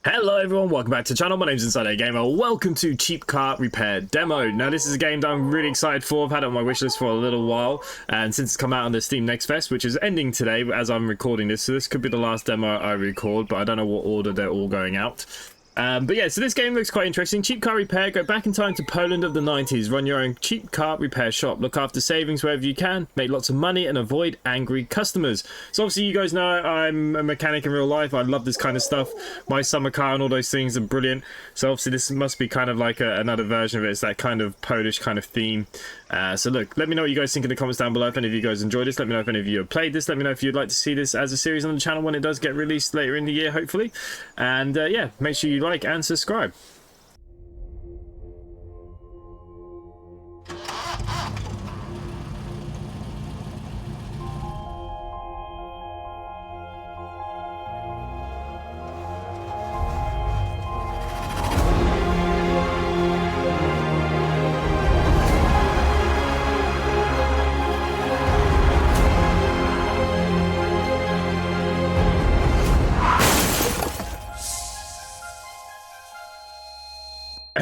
Hello everyone, welcome back to the channel. My name's InsideAgameR. Welcome to Cheap Car Repair Demo. Now this is a game that I'm really excited for. I've had it on my wishlist for a little while, and since it's come out on the Steam Next Fest, which is ending today as I'm recording this, so this could be the last demo I record, but I don't know what order they're all going out. But yeah, so this game looks quite interesting. Cheap car repair, go back in time to Poland of the 90s, run your own cheap car repair shop, look after savings wherever you can, make lots of money and avoid angry customers. So obviously you guys know I'm a mechanic in real life. I love this kind of stuff. My summer car and all those things are brilliant. So obviously this must be kind of like another version of it. It's that kind of Polish kind of theme. So look, let me know what you guys think in the comments down below. If any of you guys enjoyed this, let me know if any of you have played this. Let me know if you'd like to see this as a series on the channel when it does get released later in the year, hopefully. And yeah, make sure you like and subscribe.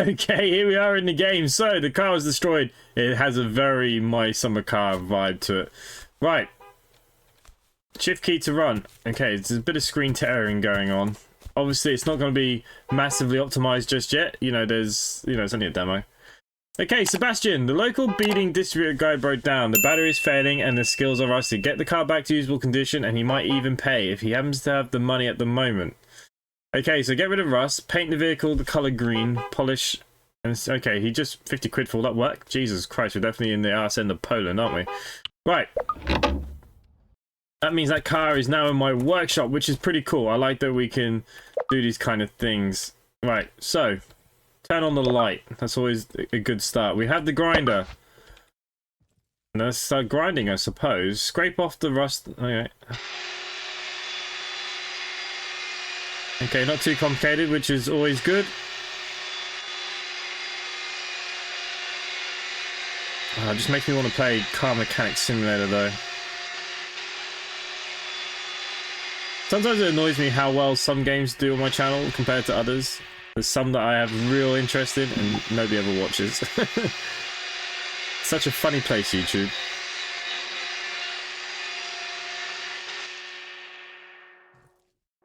Okay, here we are in the game. So the car was destroyed. It has a very My Summer Car vibe to it. Right. Shift key to run. Okay, there's a bit of screen tearing going on. Obviously, it's not going to be massively optimized just yet. You know, it's only a demo. Okay, Sebastian, the local beating distributor guy broke down. The battery is failing and the skills are rusty. Get the car back to usable condition and he might even pay if he happens to have the money at the moment. Okay, so get rid of rust, paint the vehicle the colour green, polish, and okay, he just 50 quid for all that work? Jesus Christ, we're definitely in the arse end of Poland, aren't we? Right. That means that car is now in my workshop, which is pretty cool. I like that we can do these kind of things. Right, so, turn on the light. That's always a good start. We have the grinder. And let's start grinding, I suppose. Scrape off the rust. Okay. Okay, not too complicated, which is always good. Oh, it just makes me want to play Car Mechanic Simulator, though. Sometimes it annoys me how well some games do on my channel compared to others. There's some that I have real interest in and nobody ever watches. Such a funny place, YouTube.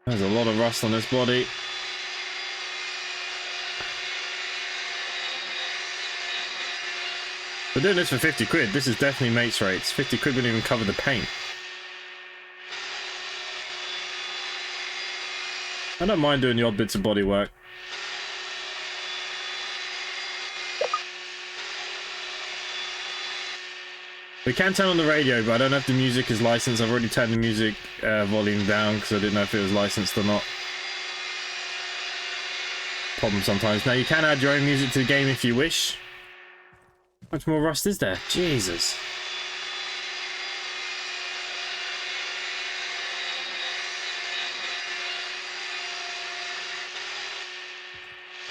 There's a lot of rust on this body. We're doing this for 50 quid. This is definitely mates rates. 50 quid wouldn't even cover the paint. I don't mind doing the odd bits of body work. We can turn on the radio, but I don't know if the music is licensed. I've already turned the music volume down because I didn't know if it was licensed or not. Problem sometimes. Now you can add your own music to the game if you wish. How much more rust is there? Jesus.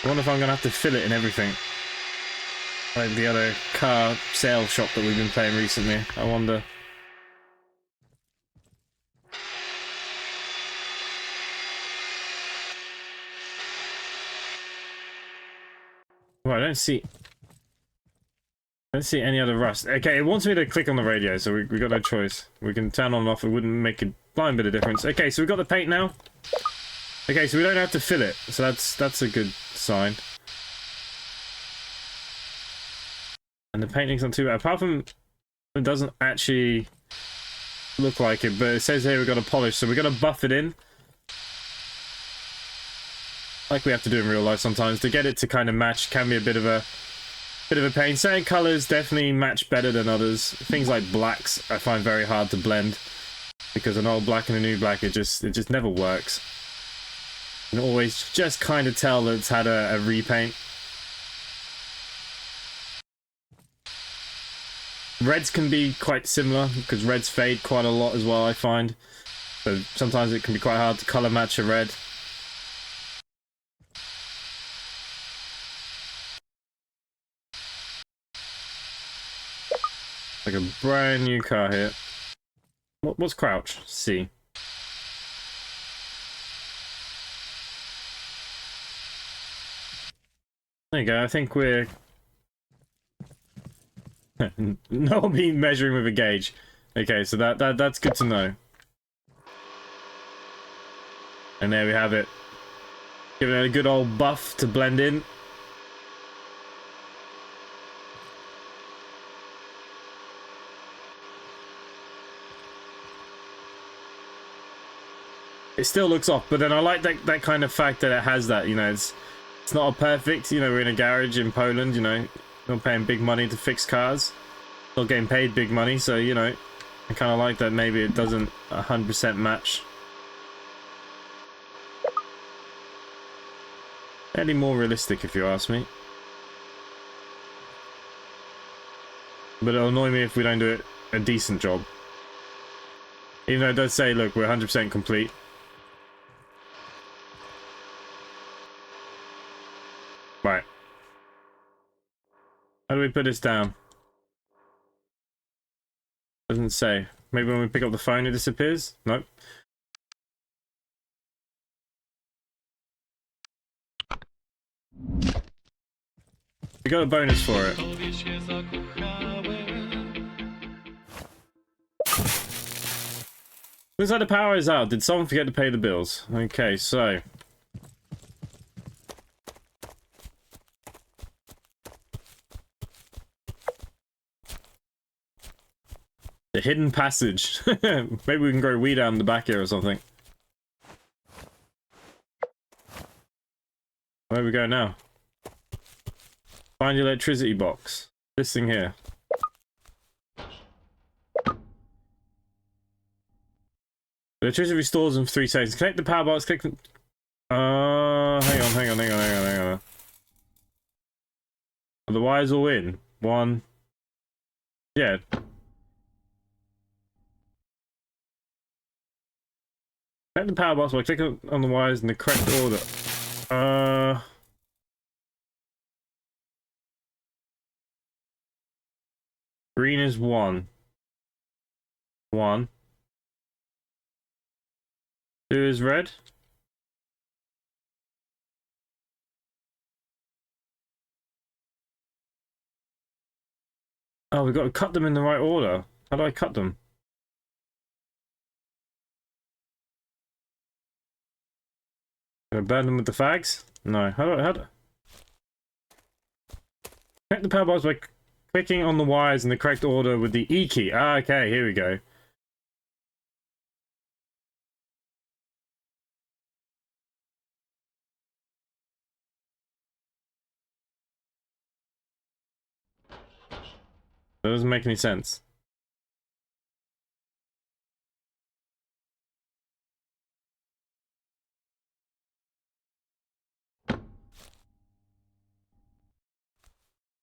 I wonder if I'm going to have to fill it and everything. Like the other car sale shop that we've been playing recently. I wonder. Well, I don't see any other rust. Okay, it wants me to click on the radio, so we got no choice. We can turn on and off. It wouldn't make a blind bit of difference. Okay, so we've got the paint now. Okay, so we don't have to fill it. So that's a good sign. And the painting's not too bad. Apart from it doesn't actually look like it, but it says here we've got to polish, so we've got to buff it in. Like we have to do in real life sometimes. To get it to kind of match can be a bit of a pain. Certain colours definitely match better than others. Things like blacks I find very hard to blend. Because an old black and a new black, it just never works. You can always just kind of tell that it's had a repaint. Reds can be quite similar, because reds fade quite a lot as well, I find. So sometimes it can be quite hard to colour match a red. Like a brand new car here. What's crouch? C. There you go. I think we're not being measuring with a gauge. Okay, so that's good to know. And there we have it. Giving it a good old buff to blend in. It still looks off, but then I like that kind of fact that it has that, you know, it's not a perfect, you know, we're in a garage in Poland, you know, not paying big money to fix cars, not getting paid big money, so, you know, I kind of like that maybe it doesn't 100% match. Fairly more realistic if you ask me. But it'll annoy me if we don't do it a decent job. Even though it does say, look, we're 100% complete. Right. How do we put this down? Doesn't say. Maybe when we pick up the phone it disappears? Nope. We got a bonus for it. Looks like the power is out. Did someone forget to pay the bills? Okay, so... the hidden passage. Maybe we can grow weed out in the back here or something. Where do we go now? Find the electricity box. This thing here. Electricity restores in 3 seconds. Connect the power box. Click. Hang on. Are the wires all in? One. Yeah. Connect the power box by clicking on the wires in the correct order. Green is 1. 1. 2 is red. Oh, we've got to cut them in the right order. How do I cut them? Can I burn them with the fags? No. How do... Connect the power box by clicking on the wires in the correct order with the E key. Ah, okay, here we go. That doesn't make any sense.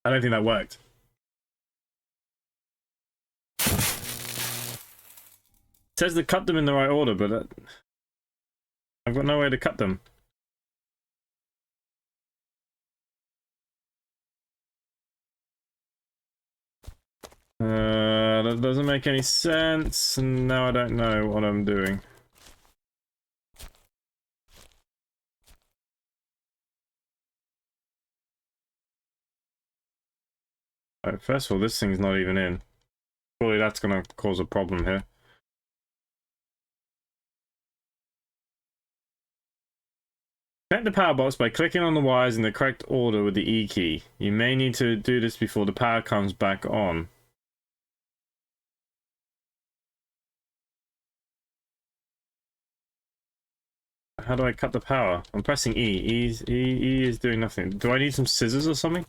I don't think that worked. It says to cut them in the right order, but I've got no way to cut them. That doesn't make any sense, and now I don't know what I'm doing. Right, first of all, this thing's not even in. Surely that's gonna cause a problem here. Connect the power box by clicking on the wires in the correct order with the E key. You may need to do this before the power comes back on. How do I cut the power? I'm pressing E. E is doing nothing. Do I need some scissors or something?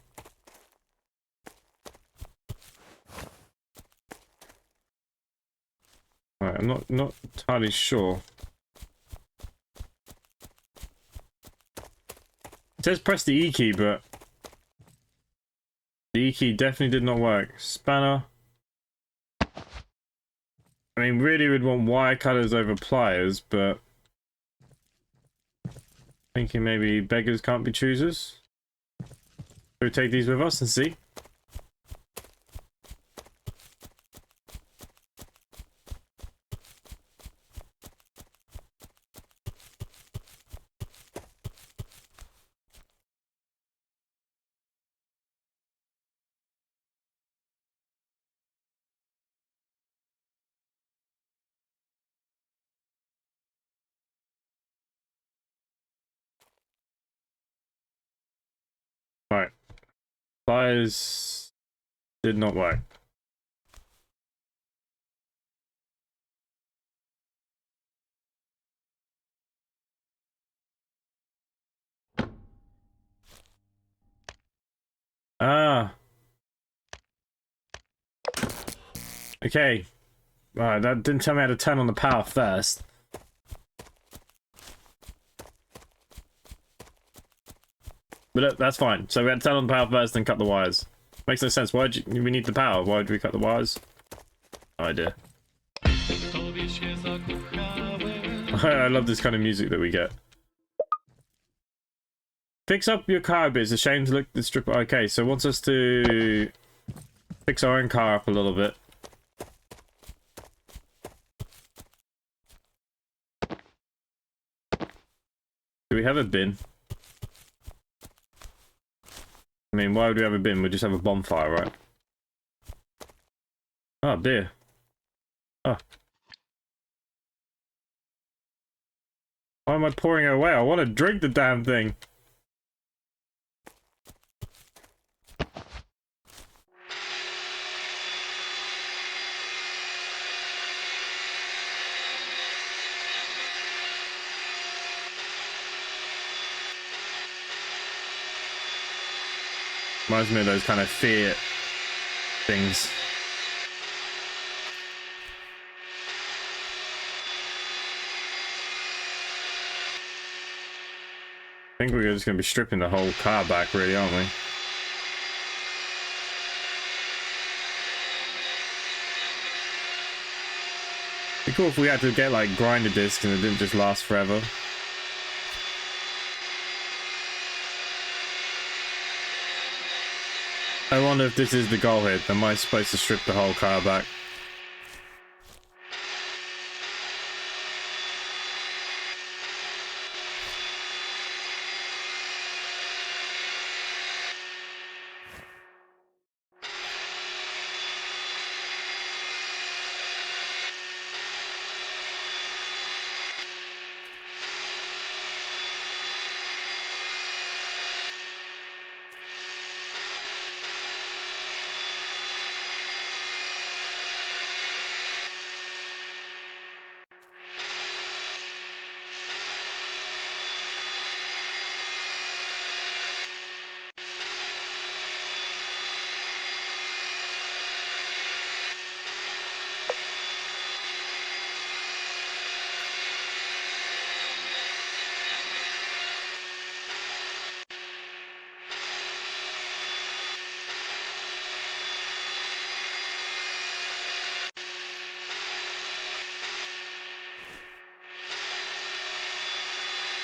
Right, I'm not entirely sure. It says press the E key, but the E key definitely did not work. Spanner. I mean, really would want wire cutters over pliers, but thinking maybe beggars can't be choosers. We'll take these with us and see. Pliers did not work. Ah. Okay. Alright, that didn't tell me how to turn on the power first. But that's fine. So we had to turn on the power first, then cut the wires. Makes no sense. Why do we need the power? Why do we cut the wires? No idea. I love this kind of music that we get. Fix up your car a bit. It's a shame to look at the strip. Okay, so wants us to fix our own car up a little bit. Do we have a bin? I mean, why would we have a bin? We just have a bonfire, right? Oh, beer. Oh. Why am I pouring it away? I want to drink the damn thing. Reminds me of those kind of Fiat things. I think we're just going to be stripping the whole car back, really, aren't we? It'd be cool if we had to get like grinder discs and it didn't just last forever. I wonder if this is the goal here. Am I supposed to strip the whole car back?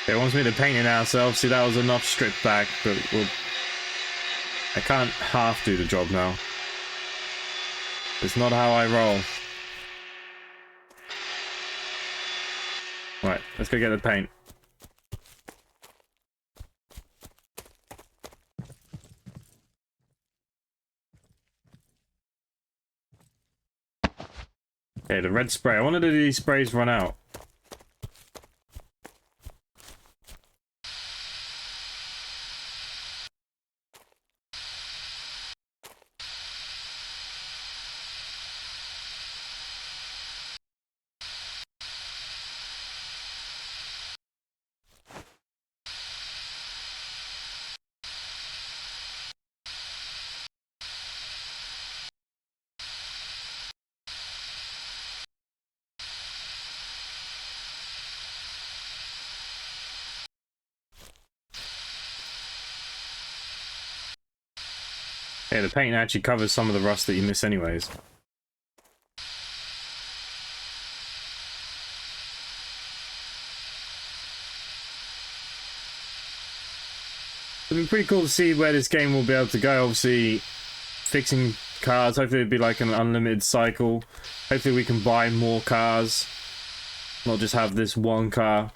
It wants me to paint it now, so obviously that was enough stripped back, but I can't half do the job now. It's not how I roll. Right, let's go get the paint. Okay, the red spray. I wonder did these sprays run out? Yeah, the paint actually covers some of the rust that you miss anyways. It'd be pretty cool to see where this game will be able to go. Obviously, fixing cars. Hopefully it'd be like an unlimited cycle. Hopefully we can buy more cars. Not just have this one car.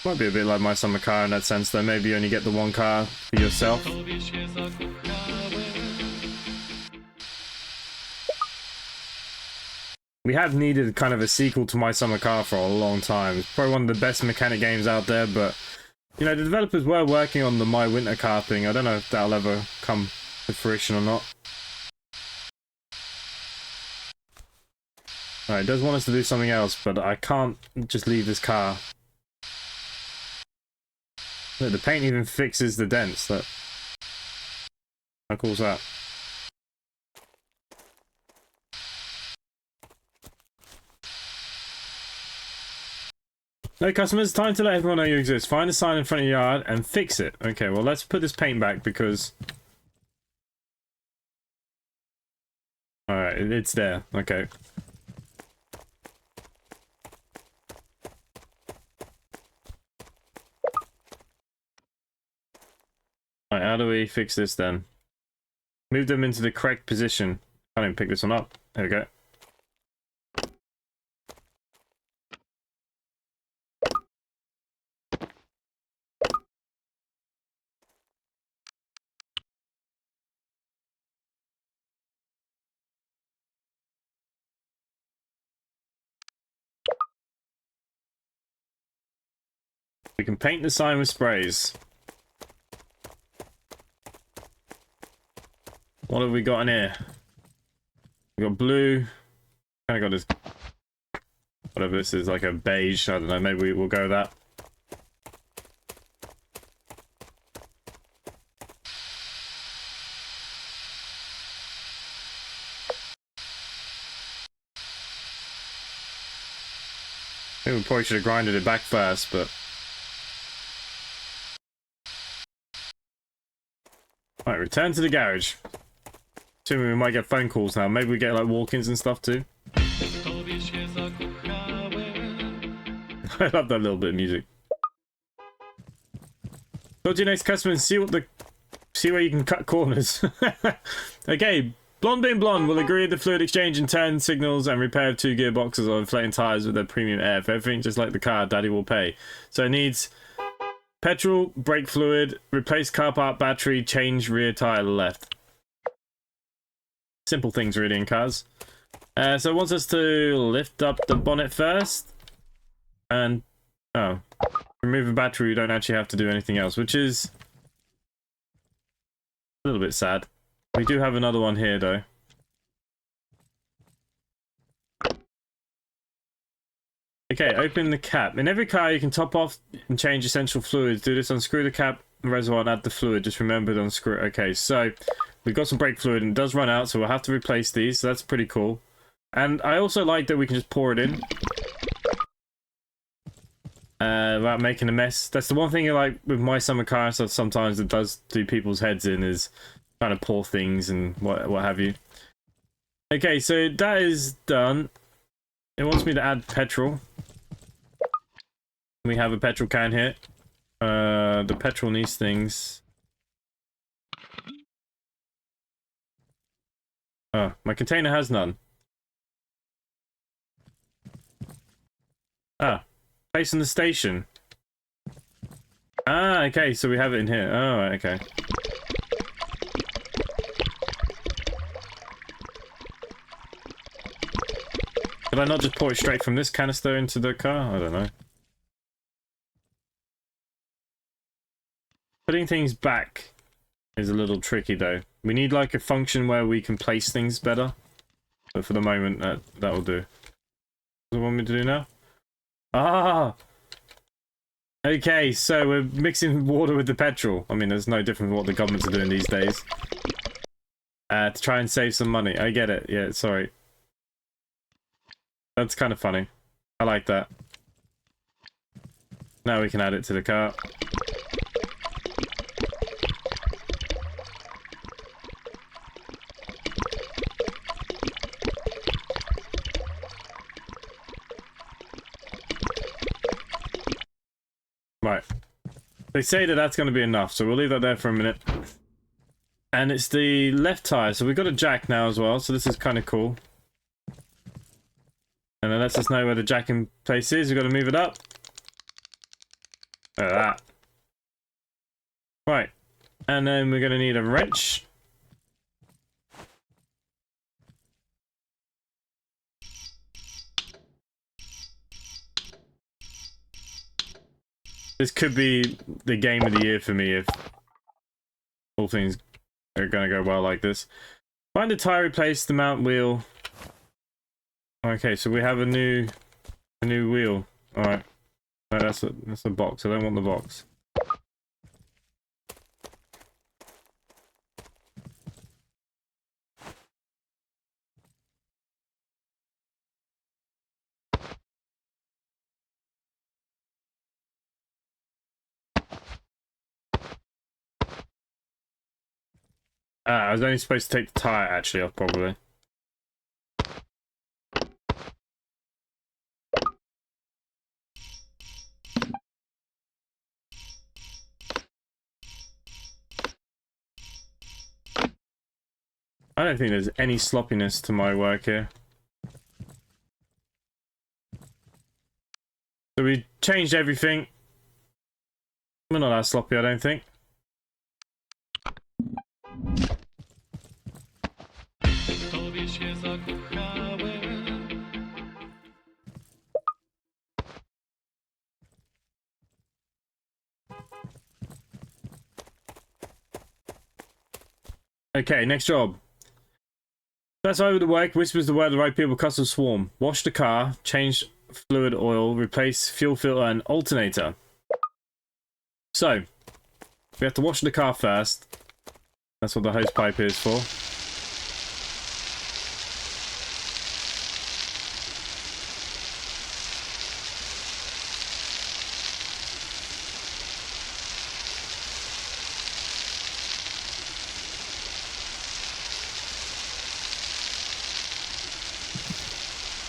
Might be a bit like my summer car in that sense though. Maybe you only get the one car for yourself. We have needed kind of a sequel to my summer car for a long time. It's probably one of the best mechanic games out there, but You know, the developers were working on the My Winter car thing. I don't know if that'll ever come to fruition or not. Alright, it does want us to do something else, but I can't just leave this car. Look, the paint even fixes the dents. Look. How cool is that? No customers, time to let everyone know you exist. Find a sign in front of your yard and fix it. Okay, well let's put this paint back because... Alright, it's there. Okay. Alright, how do we fix this then? Move them into the correct position. Can't even pick this one up. There we go. We can paint the sign with sprays. What have we got in here? We got blue. Kind of got this. Whatever this is, like a beige. I don't know. Maybe we'll go with that. I think we probably should have grinded it back first, but... Alright, return to the garage. Assuming we might get phone calls now. Maybe we get like walk-ins and stuff too. I love that little bit of music. Go to your next customer and see where you can cut corners. Okay, Blonde being blonde will agree the fluid exchange and turn signals and repair 2 gearboxes or inflating tires with their premium air. For everything just like the car, Daddy will pay. So it needs petrol, brake fluid, replace car part battery, change rear tire left. Simple things really in cars. So it wants us to lift up the bonnet first. And, oh, remove a battery, we don't actually have to do anything else, which is a little bit sad. We do have another one here though. Okay, open the cap. In every car you can top off and change essential fluids. Do this, unscrew the cap reservoir and add the fluid. Just remember to unscrew it. Okay, so we've got some brake fluid and it does run out, so we'll have to replace these. So that's pretty cool. And I also like that we can just pour it in. Without making a mess. That's the one thing I like with my summer car stuff sometimes it does do people's heads in is trying to pour things and what have you. Okay, so that is done. It wants me to add petrol. We have a petrol can here. The petrol needs things. Oh, my container has none. Ah, place in the station. Ah, okay, so we have it in here. Oh, okay. Could I not just pour it straight from this canister into the car? I don't know. Putting things back is a little tricky though. We need like a function where we can place things better. But for the moment, that will do. What do you want me to do now? Ah! Okay, so we're mixing water with the petrol. I mean, there's no different from what the governments are doing these days. To try and save some money. I get it. Yeah, sorry. That's kind of funny. I like that. Now we can add it to the car. Right. They say that that's going to be enough, so we'll leave that there for a minute. And it's the left tire, so we've got a jack now as well, so this is kind of cool. And it lets us know where the jack in place is. We've got to move it up. Look at that. Right. And then we're going to need a wrench. This could be the game of the year for me if all things are going to go well like this. Find a tire, replace the mount wheel. Okay, so we have a new wheel. All right, no, that's a box. I don't want the box. I was only supposed to take the tire actually off, probably. I don't think there's any sloppiness to my work here. So we changed everything. We're not that sloppy, I don't think. Okay, next job. That's over the work. Whispers the word the right people. Custom swarm. Wash the car. Change fluid oil. Replace fuel filter and alternator. So we have to wash the car first. That's what the hose pipe is for.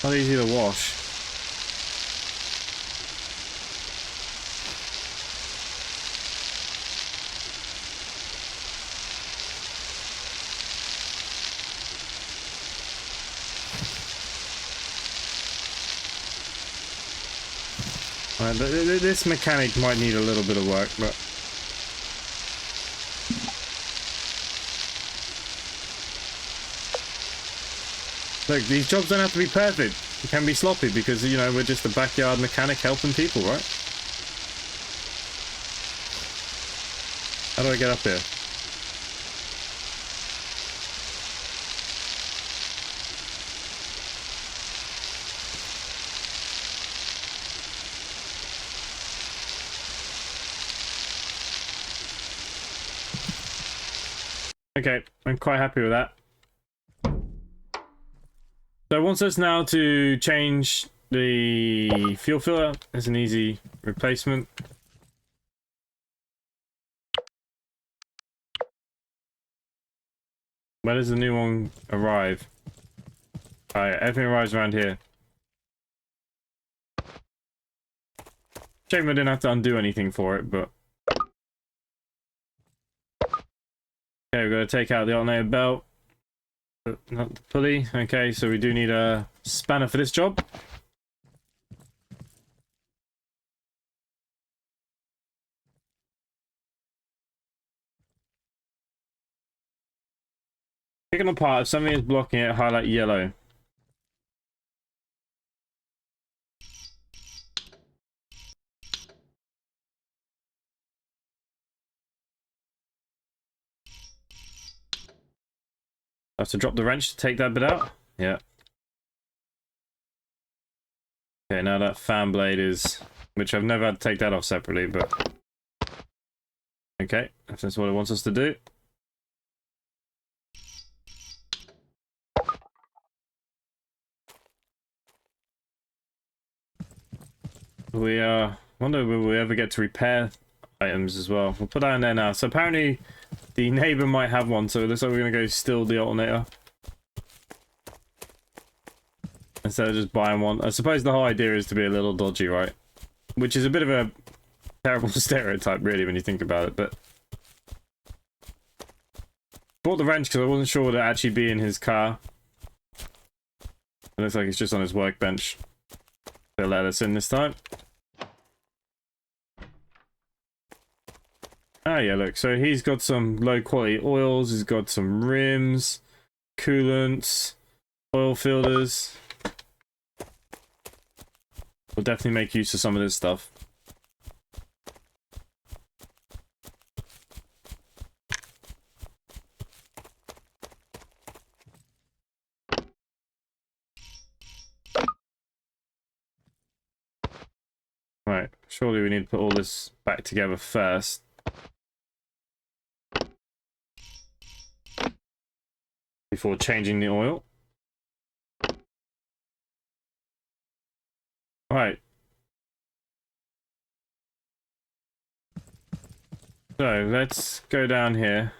Not easy to wash. This mechanic might need a little bit of work, but look, these jobs don't have to be perfect. It can be sloppy because, you know, we're just a backyard mechanic helping people, right? How do I get up here? Okay, I'm quite happy with that. So it wants us now to change the fuel filter as an easy replacement. Where does the new one arrive? Alright, everything arrives around here. Shame I didn't have to undo anything for it, but... Okay, we've got to take out the alternator belt. Not the pulley. Okay, so we do need a spanner for this job. Picking apart, if something is blocking it, highlight yellow. I have to drop the wrench to take that bit out. Yeah. Okay, now that fan blade is... Which I've never had to take that off separately, but... Okay, if that's what it wants us to do. We wonder will we ever get to repair items as well. We'll put that in there now. So apparently the neighbor might have one, so it looks like we're gonna go steal the alternator instead of just buying one. I suppose the whole idea is to be a little dodgy, right? Which is a bit of a terrible stereotype, really, when you think about it. But bought the wrench because I wasn't sure would it actually be in his car. It looks like it's just on his workbench. They'll let us in this time. Ah, yeah, look. So he's got some low quality oils. He's got some rims, coolants, oil filters. We'll definitely make use of some of this stuff. surely we need to put all this back together first. Before changing the oil. Right. So let's go down here.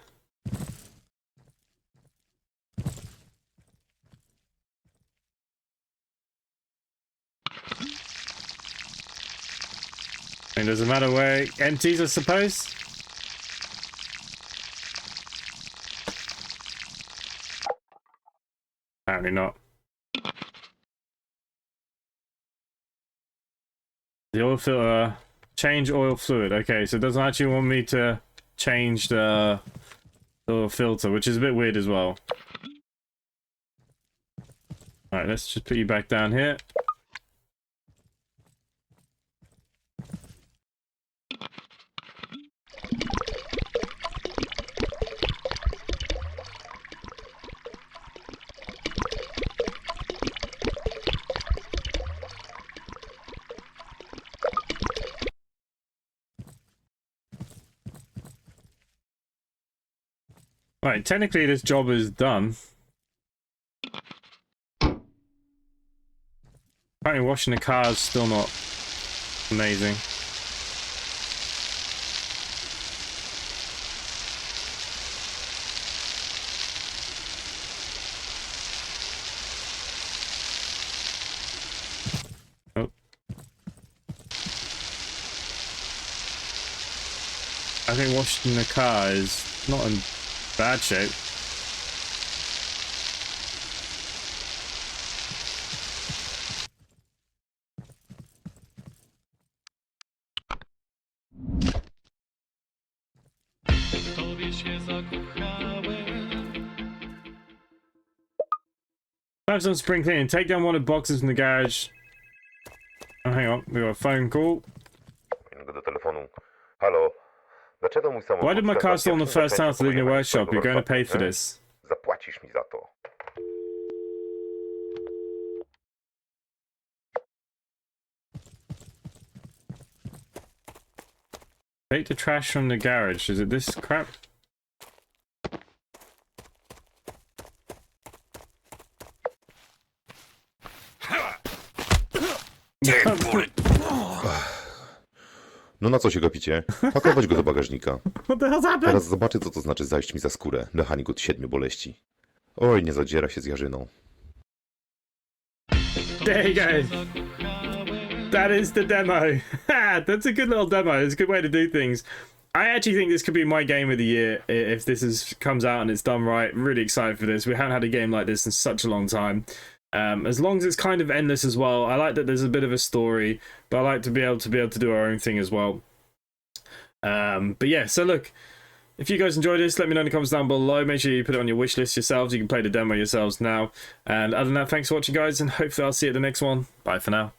It doesn't matter where it empties, I suppose. Apparently not. The oil filter, change oil fluid. Okay, so it doesn't actually want me to change the oil filter, which is a bit weird as well. Alright, let's just put you back down here. Right, technically this job is done. Apparently washing the car is still not amazing. Oh. I think washing the car is not in bad shape. Have some spring cleaning. Take down one of the boxes from the garage. Oh, hang on, we got a phone call. Halo. Dlaczego mój samochód? Why did my car stall on the first house leaving the workshop? You're going to pay for this. Zapłacisz mi za to. Take the trash from the garage. Is it this crap? No na co się gapicie? Pakować go do bagażnika. What the hell's happened? Teraz zobaczę, co to znaczy zajść mi za skórę. Mechanik od 7 boleści. Oj, nie zadziera się z Jarzyną. There you go. That is the demo. That's a good little demo. It's a good way to do things. I actually think this could be my game of the year if this comes out and it's done right. Really excited for this. We haven't had a game like this in such a long time. As long as it's kind of endless as well. I like that there's a bit of a story, but I like to be able to do our own thing as well. But yeah, so look, if you guys enjoyed this, let me know in the comments down below. Make sure you put it on your wish list yourselves. You can play the demo yourselves now. And other than that, thanks for watching, guys, and hopefully I'll see you at the next one. Bye for now.